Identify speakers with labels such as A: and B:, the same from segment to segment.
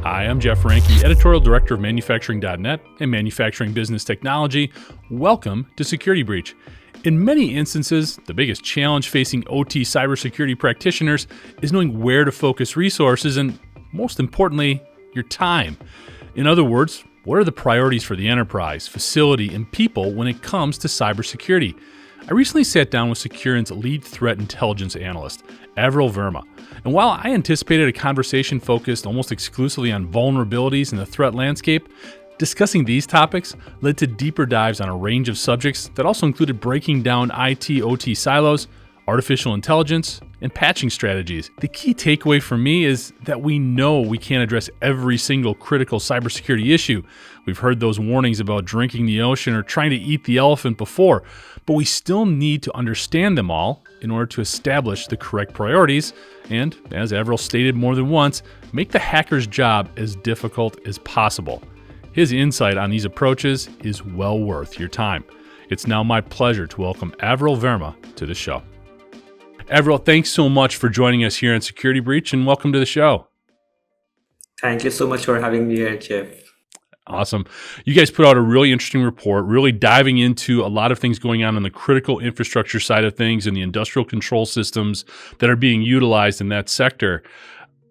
A: Hi, I'm Jeff Reinke, Editorial Director of Manufacturing.net and Manufacturing Business Technology. Welcome to Security Breach. In many instances, the biggest challenge facing OT cybersecurity practitioners is knowing where to focus resources and, most importantly, your time. In other words, what are the priorities for the enterprise, facility, and people when it comes to cybersecurity? I recently sat down with Securin's lead threat intelligence analyst, Aviral Verma. And while I anticipated a conversation focused almost exclusively on vulnerabilities in the threat landscape, discussing these topics led to deeper dives on a range of subjects that also included breaking down IT/OT silos, artificial intelligence, and patching strategies. The key takeaway for me is that we know we can't address every single critical cybersecurity issue. We've heard those warnings about drinking the ocean or trying to eat the elephant before, but we still need to understand them all in order to establish the correct priorities and, as Aviral stated more than once, make the hacker's job as difficult as possible. His insight on these approaches is well worth your time. It's now my pleasure to welcome Aviral Verma to the show. Aviral, thanks so much for joining us here on Security Breach, and welcome to the show.
B: Thank you so much for having me here, Jeff.
A: Awesome. You guys put out a really interesting report, really diving into a lot of things going on the critical infrastructure side of things and the industrial control systems that are being utilized in that sector.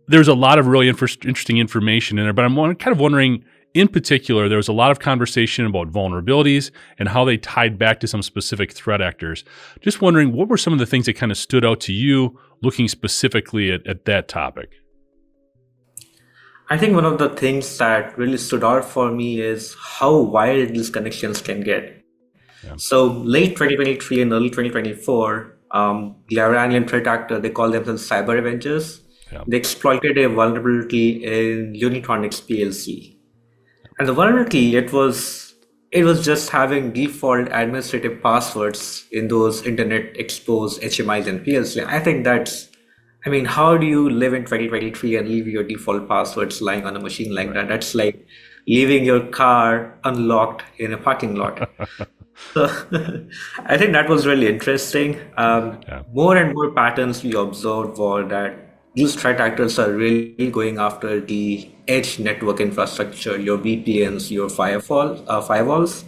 A: There's a lot of really interesting information in there, but I'm kind of wondering, in particular, there was a lot of conversation about vulnerabilities and how they tied back to some specific threat actors. Just wondering, what were some of the things that kind of stood out to you looking specifically at that topic?
B: I think one of the things that really stood out for me is how wild these connections can get. Yeah. So late 2023 and early 2024, the Iranian threat actor, they call themselves cyber avengers. Yeah. They exploited a vulnerability in Unitronics PLC. And the vulnerability, it was just having default administrative passwords in those internet exposed HMIs and PLC. How do you live in 2023 and leave your default passwords lying on a machine like that? That's like leaving your car unlocked in a parking lot. So I think that was really interesting. More and more patterns we observed were that these threat actors are really going after the edge network infrastructure, your VPNs, your firewalls.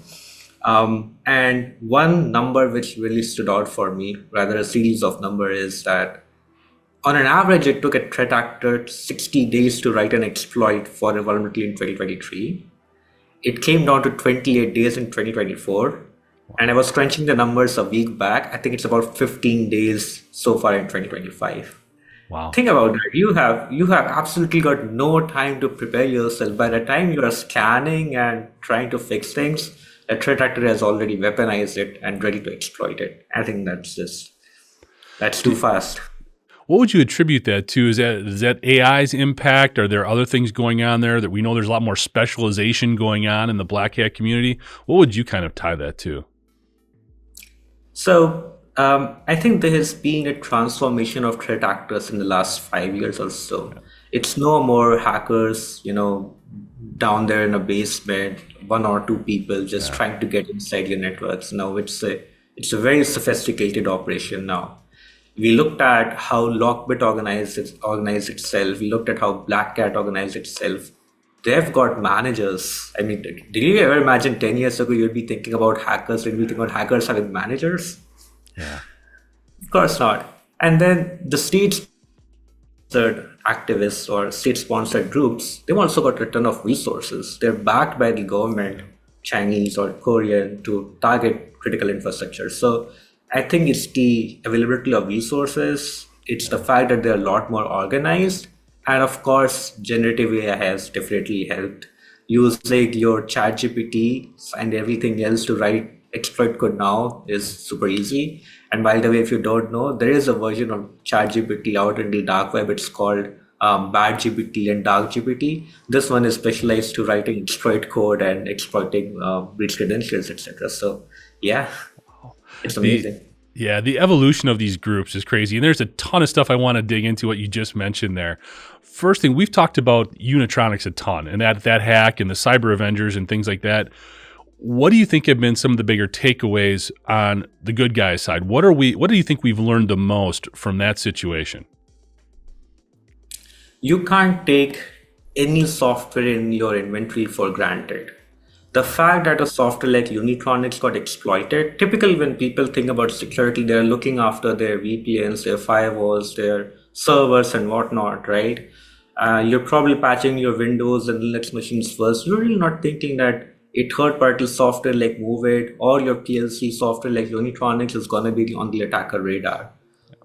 B: And one number which really stood out for me, rather a series of numbers, is that on an average, it took a threat actor 60 days to write an exploit for a vulnerability in 2023. It came down to 28 days in 2024. And I was crunching the numbers a week back. I think it's about 15 days so far in 2025.
A: Wow.
B: Think about that. You have absolutely got no time to prepare yourself. By the time you are scanning and trying to fix things, a threat actor has already weaponized it and ready to exploit it. I think that's too fast.
A: What would you attribute that to? Is that AI's impact? Are there other things going on there that we know there's a lot more specialization going on in the black hat community? What would you kind of tie that to?
B: So I think there has been a transformation of threat actors in the last 5 years or so. Yeah. It's no more hackers, down there in a basement, one or two people just trying to get inside your networks. Now it's a very sophisticated operation now. We looked at how Lockbit organized itself. We looked at how Black Cat organized itself. They've got managers. Did you ever imagine 10 years ago you'd be thinking about hackers having managers?
A: Yeah.
B: Of course not. And then the state-sponsored activists or state-sponsored groups, they've also got a ton of resources. They're backed by the government, Chinese or Korean, to target critical infrastructure. So I think it's the availability of resources. It's the fact that they're a lot more organized. And of course, generative AI has definitely helped. Using your ChatGPT and everything else to write exploit code now is super easy. And by the way, if you don't know, there is a version of ChatGPT out in the dark web. It's called BadGPT and DarkGPT. This one is specialized to writing exploit code and exploiting breach credentials, etc. So yeah. It's amazing.
A: The evolution of these groups is crazy. And there's a ton of stuff I want to dig into what you just mentioned there. First thing, we've talked about Unitronics a ton and that hack and the cyber avengers and things like that. What do you think have been some of the bigger takeaways on the good guys side? What do you think we've learned the most from that situation?
B: You can't take any software in your inventory for granted. The fact that a software like Unitronics got exploited, typically when people think about security, they're looking after their VPNs, their firewalls, their servers and whatnot, right? You're probably patching your Windows and Linux machines first. You're really not thinking that a third-party software like MoveIt or your PLC software like Unitronics is going to be on the attacker radar.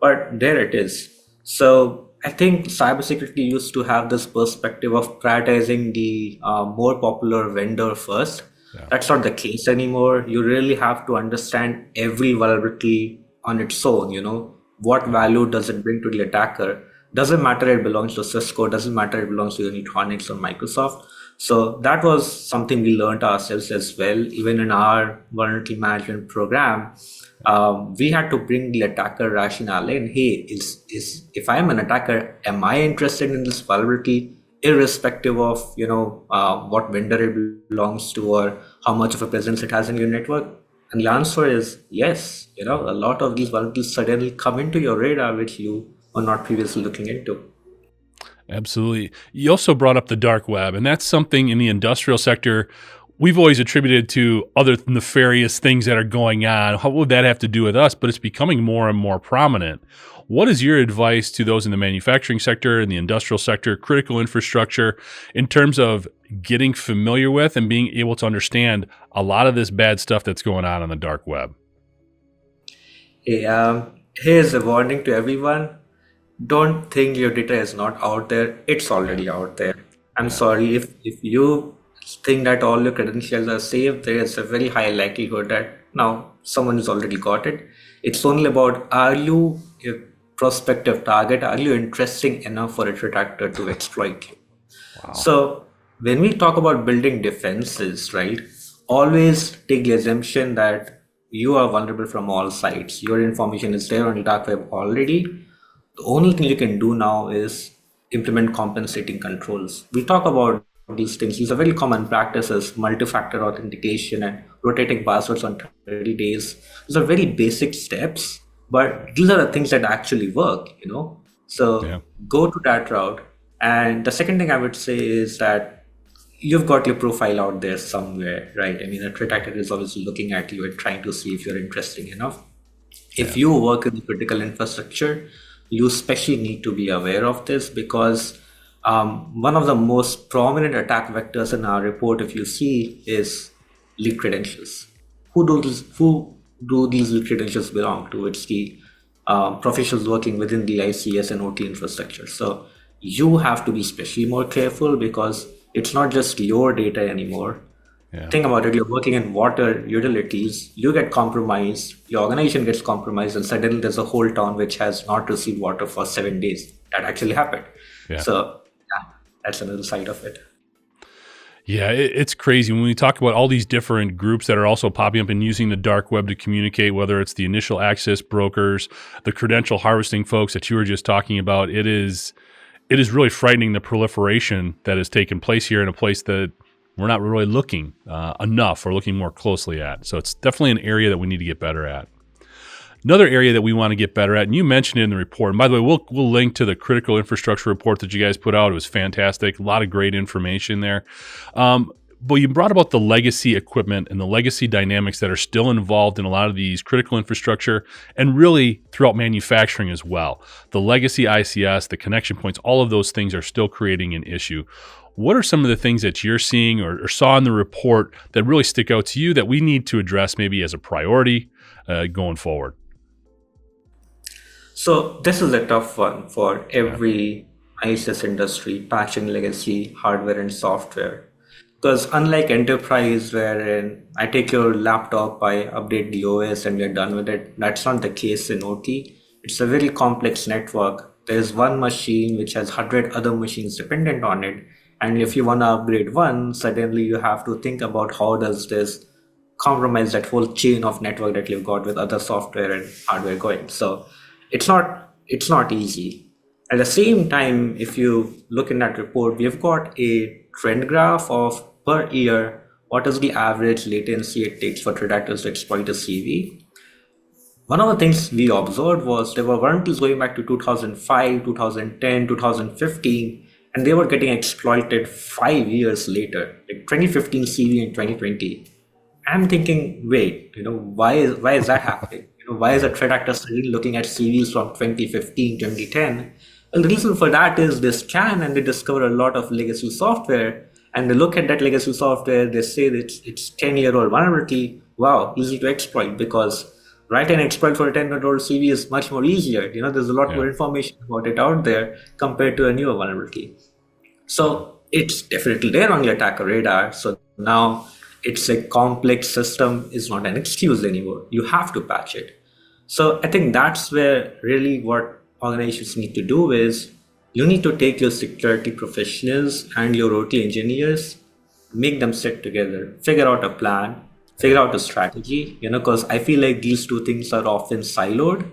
B: But there it is. So I think cybersecurity used to have this perspective of prioritizing the more popular vendor first.
A: Yeah.
B: That's not the case anymore. You really have to understand every vulnerability on its own. What value does it bring to the attacker? Doesn't matter it belongs to Cisco, doesn't matter it belongs to Unitronics or Microsoft. So that was something we learned ourselves as well, even in our vulnerability management program. We had to bring the attacker rationale in. Hey, is if I am an attacker, am I interested in this vulnerability, irrespective of what vendor it belongs to or how much of a presence it has in your network? And the answer is yes. A lot of these vulnerabilities suddenly come into your radar, which you were not previously looking into.
A: Absolutely. You also brought up the dark web, and that's something in the industrial sector we've always attributed to other nefarious things that are going on. How would that have to do with us? But it's becoming more and more prominent. What is your advice to those in the manufacturing sector, in the industrial sector, critical infrastructure, in terms of getting familiar with and being able to understand a lot of this bad stuff that's going on the dark web?
B: Hey, here's a warning to everyone. Don't think your data is not out there. It's already out there. I'm sorry if you think that all your credentials are safe, there is a very high likelihood that now someone has already got it. It's only about, are you a prospective target? Are you interesting enough for a threat actor to exploit you?
A: Wow.
B: So when we talk about building defenses, right, always take the assumption that you are vulnerable from all sides. Your information is there on the dark web already. The only thing you can do now is implement compensating controls. We talk about these things. These are very common practices, multi-factor authentication and rotating passwords on 30 days. These are very basic steps, but these are the things that actually work, So go to that route. And the second thing I would say is that you've got your profile out there somewhere, right? I mean, a threat actor is always looking at you and trying to see if you're interesting enough. If you work in the critical infrastructure, you especially need to be aware of this, because one of the most prominent attack vectors in our report, if you see, is leaked credentials. Who do these leaked credentials belong to? It's the professionals working within the ICS and OT infrastructure. So you have to be especially more careful, because it's not just your data anymore. Think about it. You're working in water utilities, you get compromised, your organization gets compromised, and suddenly there's a whole town which has not received water for 7 days. That actually happened. So that's another side of it.
A: Yeah, it's crazy when we talk about all these different groups that are also popping up and using the dark web to communicate, whether it's the initial access brokers, the credential harvesting folks that you were just talking about. It is really frightening, the proliferation that has taken place here in a place that we're not really looking enough or looking more closely at. So it's definitely an area that we need to get better at. Another area that we want to get better at, and you mentioned it in the report, and by the way, we'll link to the critical infrastructure report that you guys put out. It was fantastic. A lot of great information there. But you brought about the legacy equipment and the legacy dynamics that are still involved in a lot of these critical infrastructure and really throughout manufacturing as well. The legacy ICS, the connection points, all of those things are still creating an issue. What are some of the things that you're seeing or saw in the report that really stick out to you that we need to address maybe as a priority going forward?
B: So this is a tough one for every ISS industry, patching legacy hardware and software. Because unlike enterprise, wherein I take your laptop, I update the OS and we're done with it, that's not the case in OT. It's a very complex network. There's one machine which has 100 other machines dependent on it. And if you want to upgrade one, suddenly you have to think about how does this compromise that whole chain of network that you've got with other software and hardware going. So it's not easy. At the same time, if you look in that report, we've got a trend graph of per year, what is the average latency it takes for threat actors to exploit a CV. One of the things we observed was there were vulnerabilities going back to 2005, 2010, 2015, and they were getting exploited 5 years later, like 2015 CV and 2020. I'm thinking, wait, why is that happening? Why is a threat actor still looking at CVs from 2015, 2010? Well, the reason for that is they scan and they discover a lot of legacy software, and they look at that legacy software, they say that it's 10-year-old vulnerability. Wow, easy to exploit, because write an exploit for a 10-year-old CV is much more easier. There's a lot more information about it out there compared to a newer vulnerability. So it's definitely there on your attacker radar. So now it's a complex system is not an excuse anymore. You have to patch it. So I think that's where really what organizations need to do is you need to take your security professionals and your OT engineers, make them sit together, figure out a plan, figure out a strategy, because I feel like these two things are often siloed.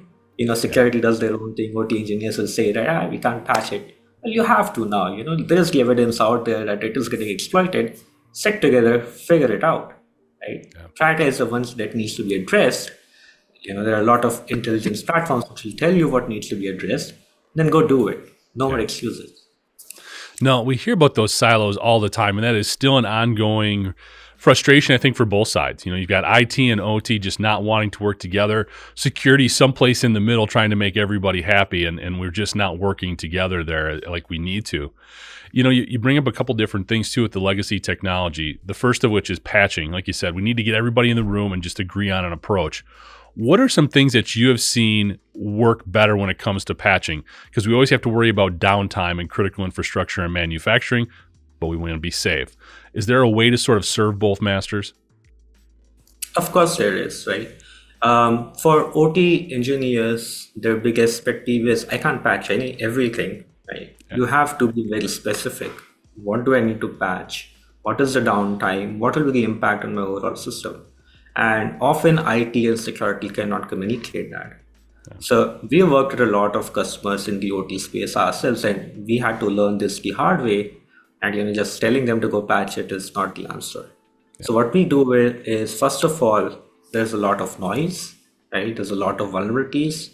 B: Security does their own thing, OT engineers will say that we can't patch it. Well, you have to now. There's the evidence out there that it is getting exploited. Sit together, figure it out, right? Prioritize the ones that needs to be addressed. There are a lot of intelligence platforms which will tell you what needs to be addressed. Then go do it. No more excuses.
A: No, we hear about those silos all the time, and that is still an ongoing frustration, I think, for both sides. You've got IT and OT just not wanting to work together. Security someplace in the middle trying to make everybody happy, and we're just not working together there like we need to. You bring up a couple different things, too, with the legacy technology, the first of which is patching. Like you said, we need to get everybody in the room and just agree on an approach. What are some things that you have seen work better when it comes to patching? Because we always have to worry about downtime and critical infrastructure and manufacturing, but we want to be safe. Is there a way to sort of serve both masters?
B: Of course there is, right? For OT engineers, their biggest pet peeve is I can't patch everything, right? You have to be very specific. What do I need to patch? What is the downtime? What will be the impact on my overall system? And often IT and security cannot communicate that. So we worked with a lot of customers in the OT space ourselves, and we had to learn this the hard way. And just telling them to go patch it is not the answer. So what we do is, first of all, there's a lot of noise, right? There's a lot of vulnerabilities.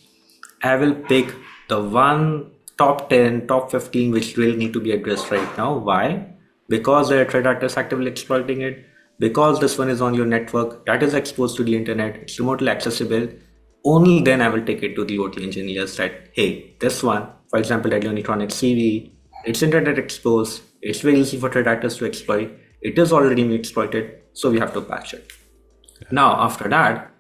B: I will pick the one top 10, top 15 which really need to be addressed right now. Why? Because there are threat actors actively exploiting it. Because this one is on your network, that is exposed to the internet, it's remotely accessible. Only then I will take it to the OT engineers that, hey, this one, for example, that Unitronic CV, it's internet exposed, it's very easy for threat actors to exploit, it is already being exploited, so we have to patch it. Now, after that,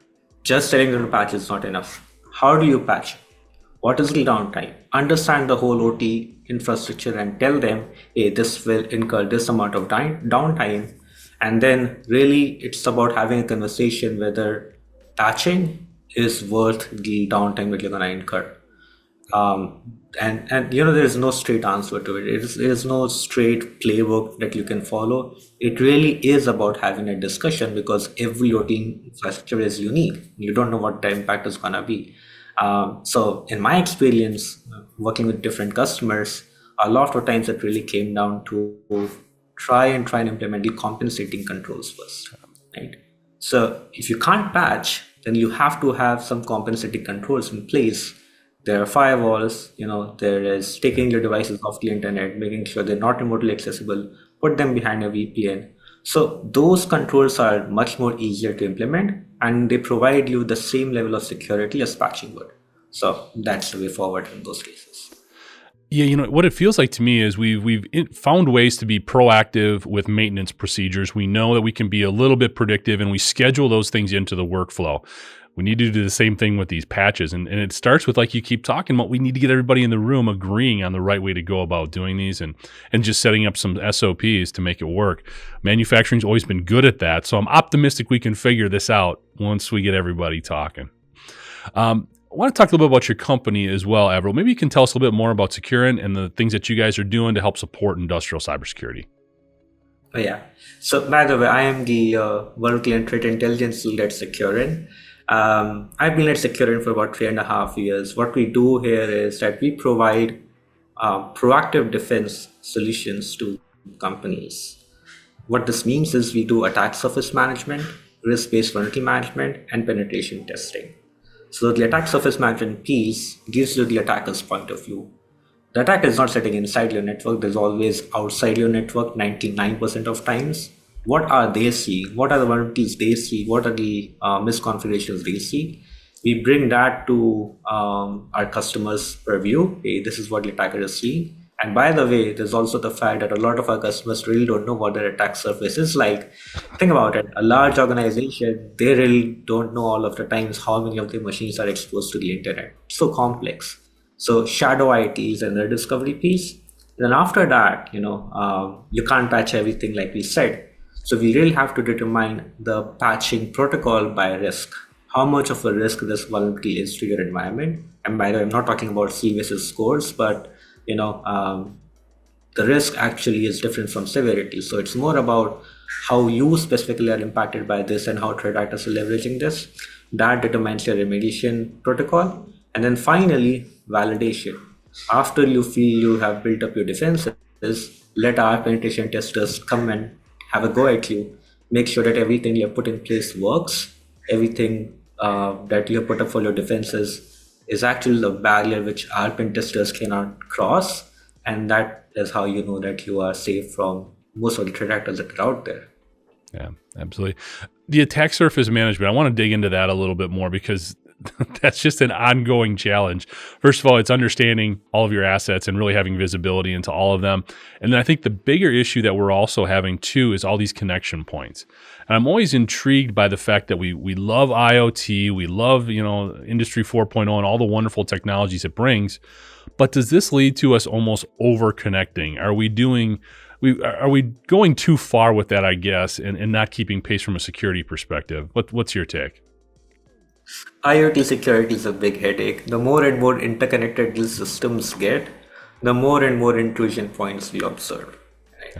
B: just telling them to patch is not enough. How do you patch it? What is the downtime? Understand the whole OT infrastructure and tell them, hey, this will incur this amount of downtime. And then really it's about having a conversation whether patching is worth the downtime that you're going to incur. And there's no straight answer to it. There's no straight playbook that you can follow. It really is about having a discussion, because every OT infrastructure is unique. You don't know what the impact is going to be. So in my experience, working with different customers, a lot of times it really came down to try and implement the compensating controls first, right? So if you can't patch, then you have to have some compensating controls in place. There are firewalls, there is taking your devices off the internet, making sure they're not remotely accessible, put them behind a VPN. So those controls are much more easier to implement, and they provide you the same level of security as patching would. So that's the way forward in those cases.
A: Yeah, what it feels like to me is we've found ways to be proactive with maintenance procedures. We know that we can be a little bit predictive, and we schedule those things into the workflow. We need to do the same thing with these patches. And it starts with, like you keep talking about, we need to get everybody in the room agreeing on the right way to go about doing these, and just setting up some SOPs to make it work. Manufacturing's always been good at that, so I'm optimistic we can figure this out once we get everybody talking. I want to talk a little bit about your company as well, Aviral. Maybe you can tell us a little bit more about Securin and the things that you guys are doing to help support industrial cybersecurity.
B: Oh, yeah. So, by the way, I am the Vulnerability and Threat Intelligence lead at Securin. I've been at Securin for about 3.5 years. What we do here is that we provide proactive defense solutions to companies. What this means is we do attack surface management, risk-based vulnerability management, and penetration testing. So the attack surface management piece gives you the attacker's point of view. the attack is not sitting inside your network. There's always outside your network 99% of times. What are they seeing? What are the vulnerabilities they see? What are the misconfigurations they see? We bring that to our customers' purview. Hey, this is what the attacker is seeing. And by the way, there's also the fact that a lot of our customers really don't know what their attack surface is like. Think about it. A large organization, they really don't know all of the times how many of their machines are exposed to the internet. It's so complex. So shadow ITs and the discovery piece. Then after that, you can't patch everything like we said. So we really have to determine the patching protocol by risk. How much of a risk this vulnerability is to your environment. And by the way, I'm not talking about C versus scores, but the risk actually is different from severity. So it's more about how you specifically are impacted by this and how threat actors are leveraging this. That determines your remediation protocol. And then finally, validation. After you feel you have built up your defenses, let our penetration testers come and have a go at you. Make sure that everything you have put in place works. Everything that you have put up for your defenses is actually the barrier which our pen testers cannot cross, and that is how you know that you are safe from most of the threat actors that are out there.
A: Yeah, absolutely. The attack surface management, I want to dig into that a little bit more because that's just an ongoing challenge. First of all, it's understanding all of your assets and really having visibility into all of them. And then I think the bigger issue that we're also having too is all these connection points. And I'm always intrigued by the fact that we love IoT, we love, Industry 4.0 and all the wonderful technologies it brings. But does this lead to us almost over connecting? Are we going too far with that, I guess, and not keeping pace from a security perspective? What's your take?
B: IoT security is a big headache. The more and more interconnected these systems get, the more and more intrusion points we observe.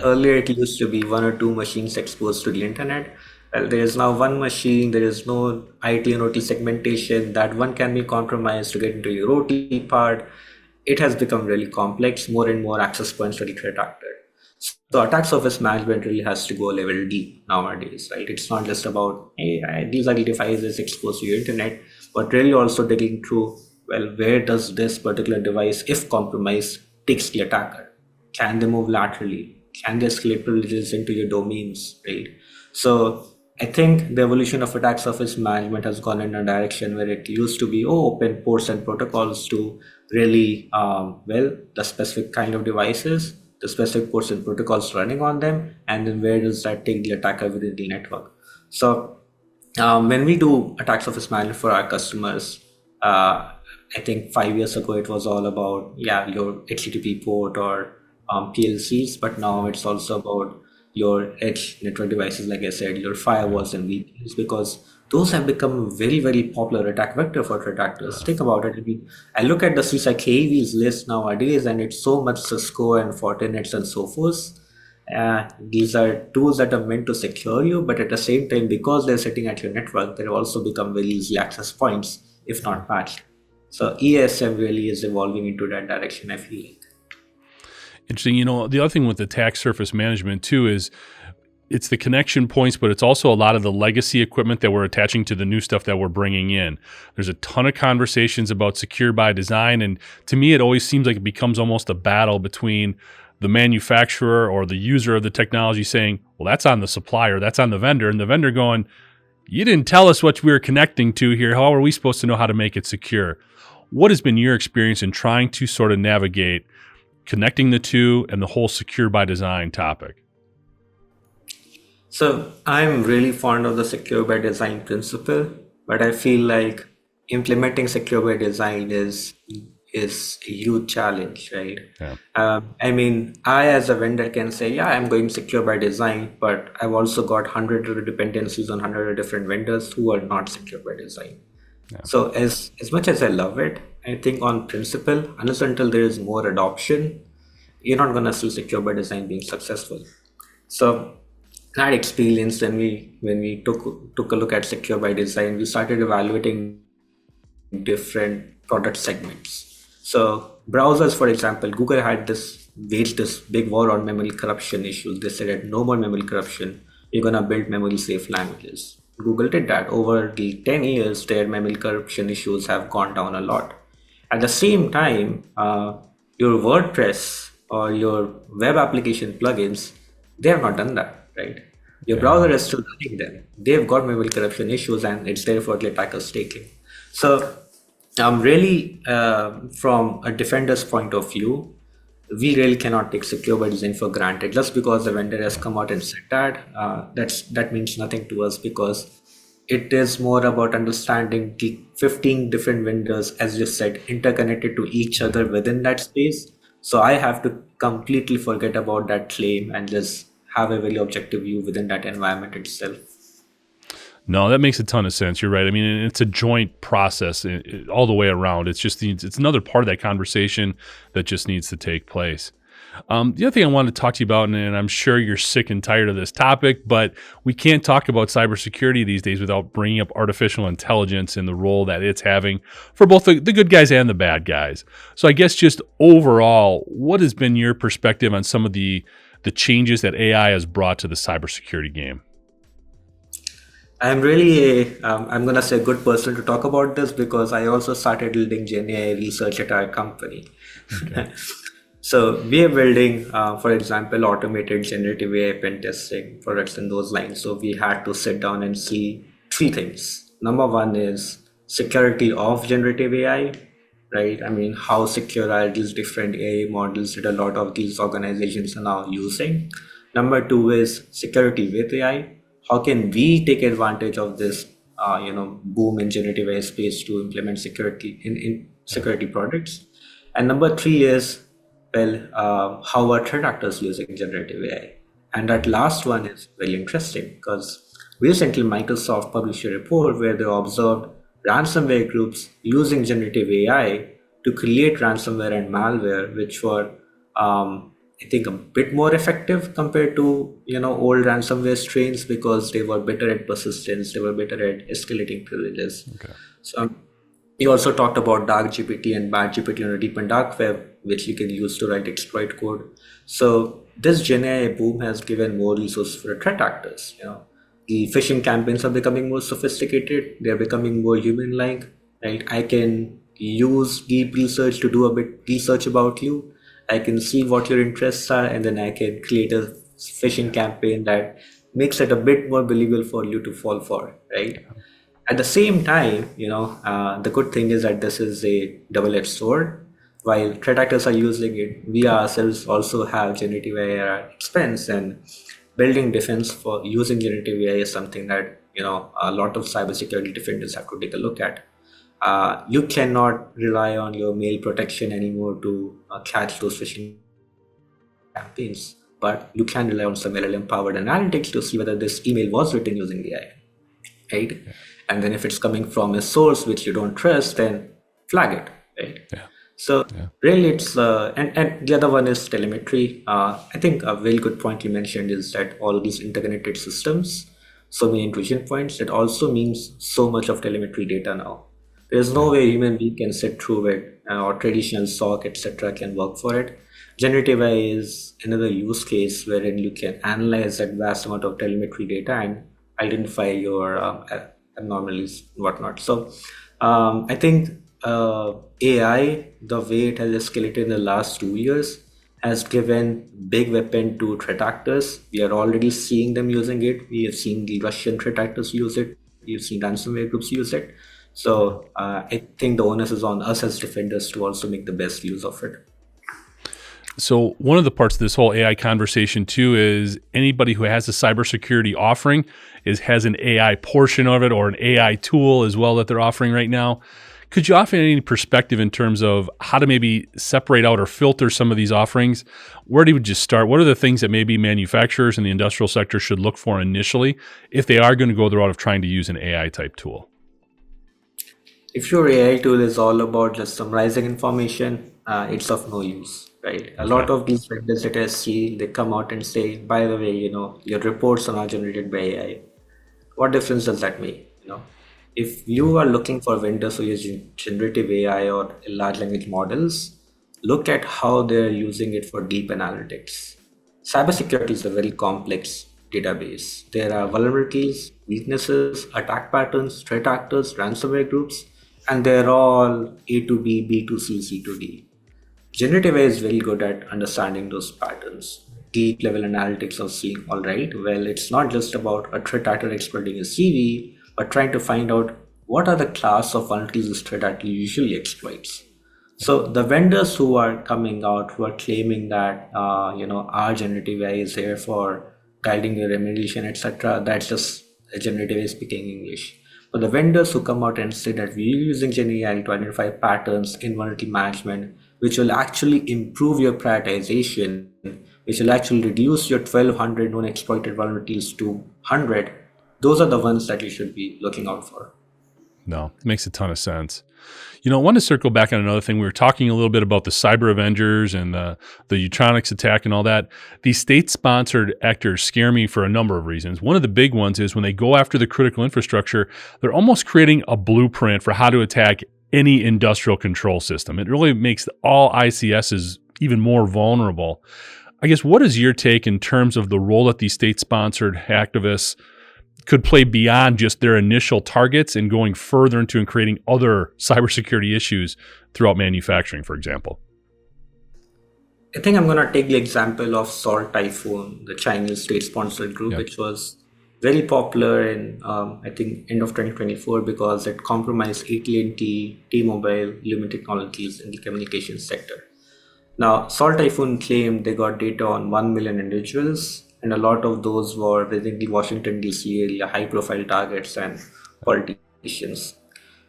B: Earlier, it used to be one or two machines exposed to the internet. Well, there is now one machine, there is no IT and OT segmentation. That one can be compromised to get into your OT part. It has become really complex, more and more access points for the threat actor. So attack surface management really has to go a level deep nowadays, right? It's not just about, hey, these are the devices exposed to your internet, but really also digging through, well, where does this particular device, if compromised, takes the attacker? Can they move laterally? Can they escalate privileges into your domains, right? So I think the evolution of attack surface management has gone in a direction where it used to be open ports and protocols to really, the specific kind of devices, the specific ports and protocols running on them, and then where does that take the attacker within the network? So when we do attack surface management for our customers, I think 5 years ago it was all about your HTTP port or PLCs, but now it's also about your edge network devices, like I said, your firewalls and VPNs, because those have become a very, very popular attack vector for threat actors. Think about it. I look at the CISA KVs list nowadays, and it's so much Cisco and Fortinets and so forth. These are tools that are meant to secure you, but at the same time, because they're sitting at your network, they've also become very easy access points, if not patched. So ESM really is evolving into that direction, I feel like.
A: Interesting. The other thing with attack surface management too is it's the connection points, but it's also a lot of the legacy equipment that we're attaching to the new stuff that we're bringing in. There's a ton of conversations about secure by design. And to me, it always seems like it becomes almost a battle between the manufacturer or the user of the technology saying, well, that's on the supplier, that's on the vendor. And the vendor going, you didn't tell us what we were connecting to here. How are we supposed to know how to make it secure? What has been your experience in trying to sort of navigate connecting the two and the whole secure by design topic?
B: So I'm really fond of the secure by design principle, but I feel like implementing secure by design is a huge challenge, right?
A: Yeah.
B: I as a vendor can say, I'm going secure by design, but I've also got hundreds of dependencies on hundreds of different vendors who are not secure by design. Yeah. So as much as I love it, I think on principle, unless until there is more adoption, you're not going to see secure by design being successful. So that experience, when we took a look at secure by design, we started evaluating different product segments. So browsers, for example, Google had waged this big war on memory corruption issues. They said, no more memory corruption. You're going to build memory safe languages. Google did that. Over the 10 years, their memory corruption issues have gone down a lot. At the same time, your WordPress or your web application plugins, they have not done that, right? Your browser is still running them. They've got memory corruption issues, and it's there for the attackers taking. So, really, from a defender's point of view, we really cannot take secure by design for granted. Just because the vendor has come out and said that, that means nothing to us, because it is more about understanding the 15 different vendors, as you said, interconnected to each other within that space. So I have to completely forget about that claim and just have a very objective view within that environment itself.
A: No, that makes a ton of sense. You're right. I mean, it's a joint process all the way around. It's another part of that conversation that just needs to take place. The other thing I wanted to talk to you about, and I'm sure you're sick and tired of this topic, but we can't talk about cybersecurity these days without bringing up artificial intelligence and the role that it's having for both the good guys and the bad guys. So I guess just overall, what has been your perspective on some of the changes that AI has brought to the cybersecurity game?
B: I'm really I'm gonna say a good person to talk about this, because I also started building Gen AI research at our company.
A: Okay.
B: So we are building, for example, automated generative AI pen testing products in those lines. So we had to sit down and see three things. Number one is security of generative AI, right? I mean, how secure are these different AI models that a lot of these organizations are now using? Number two is security with AI. How can we take advantage of this, boom in generative AI space to implement security in security products? And number three is, how are threat actors using generative AI? And that last one is very interesting, because recently Microsoft published a report where they observed ransomware groups using generative AI to create ransomware and malware, which were, I think, a bit more effective compared to old ransomware strains, because they were better at persistence, they were better at escalating privileges.
A: Okay.
B: So you also talked about dark GPT and bad GPT on the deep and dark web, which you can use to write exploit code. So this Gen AI boom has given more resources for the threat actors. The phishing campaigns are becoming more sophisticated. They're becoming more human-like. Right? I can use deep research to do a bit research about you. I can see what your interests are, and then I can create a phishing campaign that makes it a bit more believable for you to fall for. Right? At the same time, the good thing is that this is a double-edged sword. While threat actors are using it, we ourselves also have generative AI at our expense, and building defense for using generative AI is something that a lot of cybersecurity defenders have to take a look at. You cannot rely on your mail protection anymore to catch those phishing campaigns, but you can rely on some LLM-powered analytics to see whether this email was written using AI. Right? Yeah. And then if it's coming from a source which you don't trust, then flag it, right? Yeah. So really it's, and the other one is telemetry. I think a very good point you mentioned is that all these interconnected systems, so many intrusion points, it also means so much of telemetry data now. There's no way human being can sit through it, or traditional SOC, etc. can work for it. Generative AI is another use case wherein you can analyze that vast amount of telemetry data and identify your anomalies and whatnot. So I think AI, the way it has escalated in the last 2 years, has given big weapon to threat actors. We are already seeing them using it. We have seen the Russian threat actors use it. We've seen ransomware groups use it. So I think the onus is on us as defenders to also make the best use of it.
A: So one of the parts of this whole AI conversation too is anybody who has a cybersecurity offering has an AI portion of it or an AI tool as well that they're offering right now. Could you offer any perspective in terms of how to maybe separate out or filter some of these offerings? Where do you just start? What are the things that maybe manufacturers in the industrial sector should look for initially if they are going to go the route of trying to use an AI type tool?
B: If your AI tool is all about just summarizing information, it's of no use, right? A lot of these vendors that I see, they come out and say, by the way, your reports are not generated by AI. What difference does that make? If you are looking for vendors who use generative AI or large language models, look at how they're using it for deep analytics. Cybersecurity is a very complex database. There are vulnerabilities, weaknesses, attack patterns, threat actors, ransomware groups, and they're all A to B, B to C, C to D. Generative AI is very good at understanding those patterns. Deep level analytics of seeing, all right, well, it's not just about a threat actor exploiting a CV, but trying to find out what are the class of vulnerabilities this threat actor usually exploits. So the vendors who are coming out, who are claiming that our generative AI is here for guiding your remediation, etc., that's just a generative AI speaking English. But the vendors who come out and say that we're using Gen AI to identify patterns in vulnerability management, which will actually improve your prioritization, which will actually reduce your 1200 known exploited vulnerabilities to 100, those are the ones that you should be looking out for.
A: No, makes a ton of sense. I want to circle back on another thing. We were talking a little bit about the cyber Avengers and the Utronics attack and all that. These state-sponsored actors scare me for a number of reasons. One of the big ones is when they go after the critical infrastructure, they're almost creating a blueprint for how to attack any industrial control system. It really makes all ICSs even more vulnerable. I guess, what is your take in terms of the role that these state-sponsored activists could play beyond just their initial targets and going further into and creating other cybersecurity issues throughout manufacturing, for example?
B: I think I'm going to take the example of Salt Typhoon, the Chinese state-sponsored group, which was very popular in, I think, end of 2024 because it compromised AT&T, T-Mobile, Lumen Technologies in the communications sector. Now, Salt Typhoon claimed they got data on 1 million individuals, and a lot of those were within the Washington, D.C. area, high-profile targets and politicians.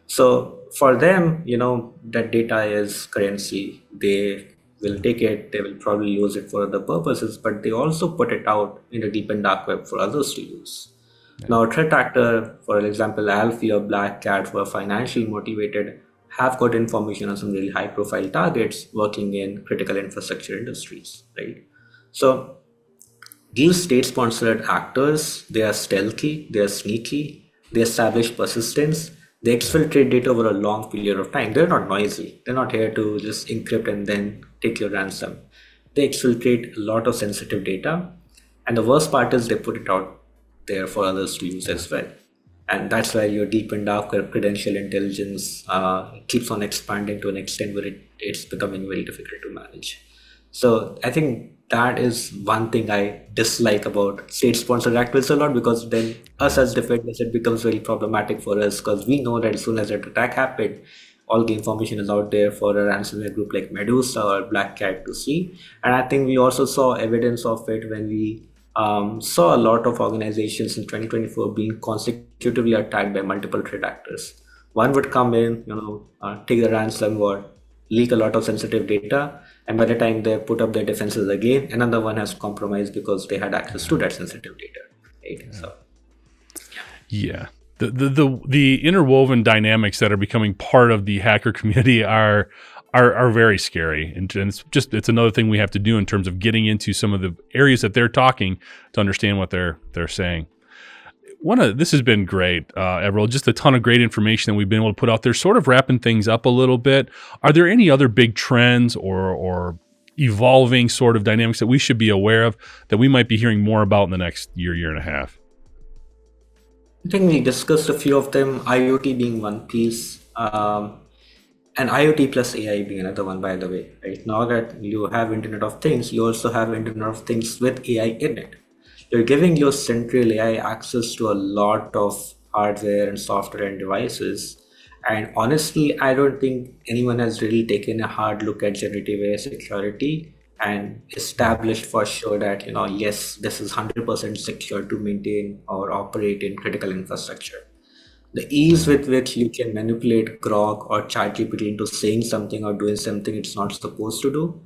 B: So for them, that data is currency. They will take it, they will probably use it for other purposes, but they also put it out in the deep and dark web for others to use. Now, a threat actor, for example, Alfie or Black Cat, who are financially motivated, have got information on some really high profile targets working in critical infrastructure industries, right? So these state-sponsored actors, they are stealthy, they are sneaky, they establish persistence, they exfiltrate data over a long period of time. They're not noisy. They're not here to just encrypt and then take your ransom. They exfiltrate a lot of sensitive data. And the worst part is they put it out there for others to use as well. And that's why your deep and dark web credential intelligence keeps on expanding to an extent where it's becoming very difficult to manage. So I think that is one thing I dislike about state-sponsored activists a lot, because then us as defenders, it becomes very problematic for us because we know that as soon as that attack happened, all the information is out there for a ransomware group like Medusa or Black Cat to see. And I think we also saw evidence of it when we saw a lot of organizations in 2024 being consecutively attacked by multiple threat actors. One would come in, take the ransomware, leak a lot of sensitive data, and by the time they put up their defenses again, another one has compromised because they had access to that sensitive data. Right? So,
A: yeah. The interwoven dynamics that are becoming part of the hacker community are very scary, and it's another thing we have to do in terms of getting into some of the areas that they're talking to understand what they're saying. This has been great, Aviral. Just a ton of great information that we've been able to put out there, sort of wrapping things up a little bit. Are there any other big trends or evolving sort of dynamics that we should be aware of that we might be hearing more about in the next year and a half?
B: I think we discussed a few of them, IoT being one piece, and IoT plus AI being another one, by the way. Right now that you have Internet of Things, you also have Internet of Things with AI in it. You're giving your central AI access to a lot of hardware and software and devices. And honestly, I don't think anyone has really taken a hard look at generative AI security and established for sure that, yes, this is 100% secure to maintain or operate in critical infrastructure. The ease with which you can manipulate Grok or ChatGPT into saying something or doing something it's not supposed to do,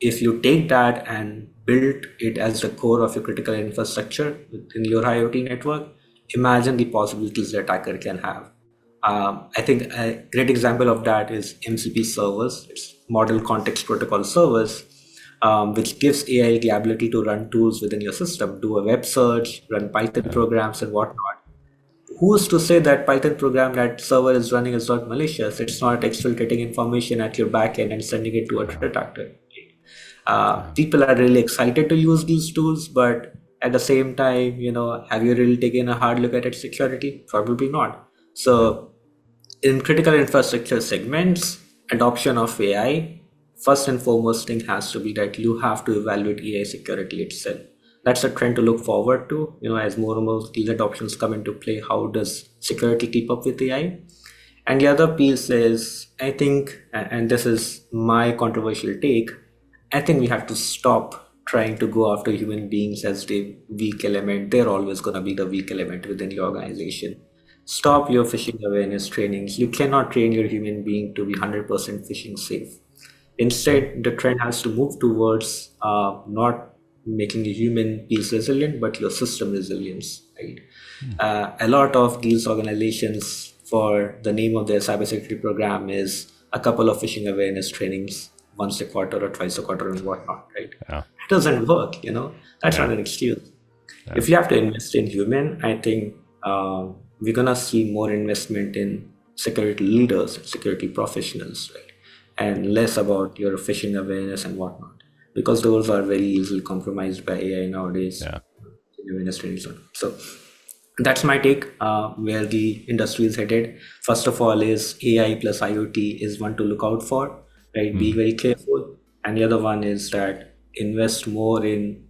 B: if you take that and build it as the core of your critical infrastructure within your IoT network, imagine the possibilities the attacker can have. I think a great example of that is MCP servers. It's Model Context Protocol servers, which gives AI the ability to run tools within your system, do a web search, run Python programs and whatnot. Who's to say that Python program that server is running is not malicious? It's not exfiltrating information at your backend and sending it to a threat actor. People are really excited to use these tools, but at the same time, have you really taken a hard look at its security? Probably not. So in critical infrastructure segments, adoption of AI first and foremost thing has to be that you have to evaluate AI security itself. That's a trend to look forward to. As more and more these adoptions come into play, how does security keep up with AI? And the other piece is, I think, and this is my controversial take, I think we have to stop trying to go after human beings as the weak element. They're always going to be the weak element within the organization. Stop your phishing awareness trainings. You cannot train your human being to be 100% phishing safe. Instead, the trend has to move towards not making a human piece resilient, but your system resilience. Right? A lot of these organizations, for the name of their cybersecurity program, is a couple of phishing awareness trainings once a quarter or twice a quarter and whatnot. Right?
A: Yeah.
B: It doesn't work. That's not an excuse. Yeah. If you have to invest in human, I think we're gonna see more investment in security leaders, security professionals, right? And less about your phishing awareness and whatnot, because those are very easily compromised by AI nowadays.
A: Yeah.
B: So that's my take. Where the industry is headed, first of all, is AI plus IoT is one to look out for, right? Be very careful. And the other one is that invest more in,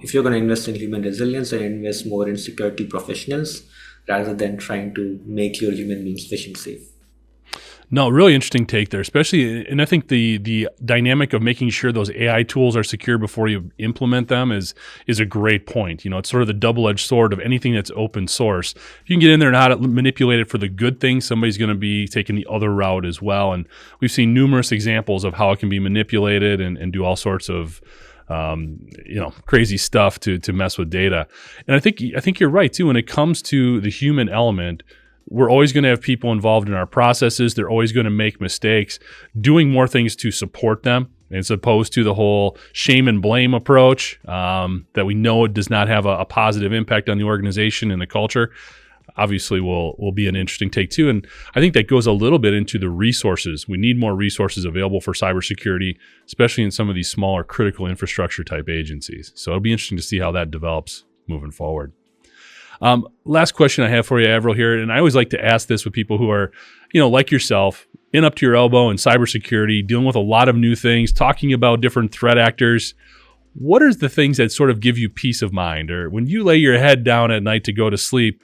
B: if you're going to invest in human resilience, then invest more in security professionals rather than trying to make your human beings phishing safe.
A: No, really interesting take there, especially, and I think the dynamic of making sure those AI tools are secure before you implement them is a great point. It's sort of the double-edged sword of anything that's open source. If you can get in there and how to manipulate it for the good thing, somebody's going to be taking the other route as well. And we've seen numerous examples of how it can be manipulated and do all sorts of crazy stuff to mess with data. And I think you're right too. When it comes to the human element, we're always going to have people involved in our processes. They're always going to make mistakes. Doing more things to support them, as opposed to the whole shame and blame approach that we know it does not have a positive impact on the organization and the culture, obviously will be an interesting take too. And I think that goes a little bit into the resources. We need more resources available for cybersecurity, especially in some of these smaller critical infrastructure type agencies. So it'll be interesting to see how that develops moving forward. Last question I have for you, Aviral, here, and I always like to ask this with people who are, like yourself, in up to your elbow in cybersecurity, dealing with a lot of new things, talking about different threat actors. What are the things that sort of give you peace of mind? Or when you lay your head down at night to go to sleep,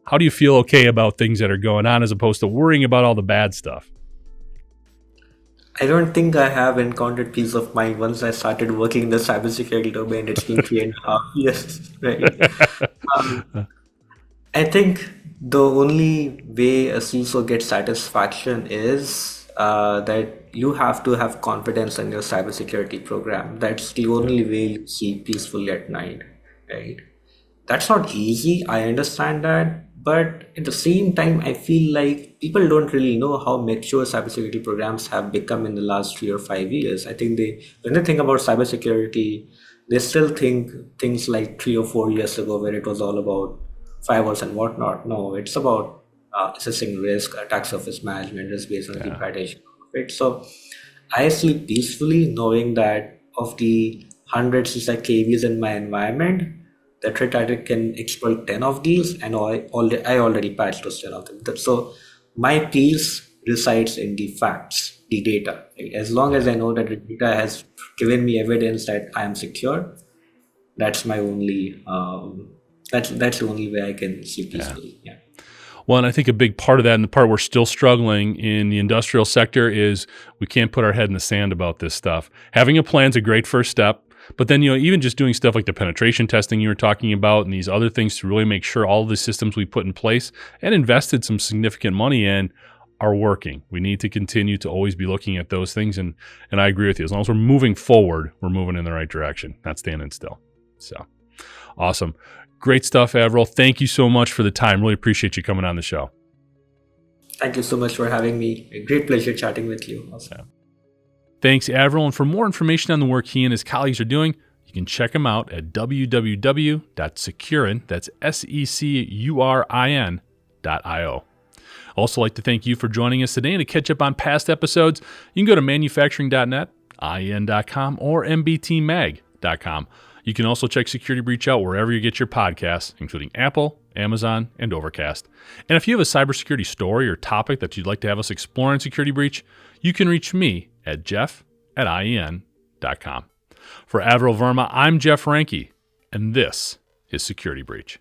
A: how do you feel okay about things that are going on as opposed to worrying about all the bad stuff?
B: I don't think I have encountered peace of mind once I started working in the cybersecurity domain. It's been 3.5 years, right? I think the only way a CISO gets satisfaction is that you have to have confidence in your cybersecurity program. That's the only way you sleep peacefully at night, right? That's not easy. I understand that. But at the same time, I feel like people don't really know how mature cybersecurity programs have become in the last 3 or 5 years. I think when they think about cybersecurity, they still think things like 3 or 4 years ago, where it was all about firewalls and whatnot. No, it's about assessing risk, attack surface management, risk-based interpretation of it. So I sleep peacefully knowing that of the hundreds of KVs in my environment, the threat actor can exploit 10 of these, and I already patched those 10 of them. So my peace resides in the facts, the data. As long as I know that the data has given me evidence that I am secure, that's my only that's the only way I can sleep peacefully. Yeah.
A: Well, and I think a big part of that, and the part we're still struggling in the industrial sector, is we can't put our head in the sand about this stuff. Having a plan is a great first step. But then, even just doing stuff like the penetration testing you were talking about and these other things to really make sure all of the systems we put in place and invested some significant money in are working. We need to continue to always be looking at those things. And I agree with you. As long as we're moving forward, we're moving in the right direction, not standing still. So awesome. Great stuff, Aviral. Thank you so much for the time. Really appreciate you coming on the show.
B: Thank you so much for having me. A great pleasure chatting with you also.
A: Yeah. Thanks, Aviral. And for more information on the work he and his colleagues are doing, you can check them out at www.securin, that's SECURIN.io. Also like to thank you for joining us today. And to catch up on past episodes, you can go to manufacturing.net, IEN.com, or mbtmag.com. You can also check Security Breach out wherever you get your podcasts, including Apple, Amazon, and Overcast. And if you have a cybersecurity story or topic that you'd like to have us explore in Security Breach, you can reach me at Jeff at IEN.com. For Aviral Verma, I'm Jeff Reinke, and this is Security Breach.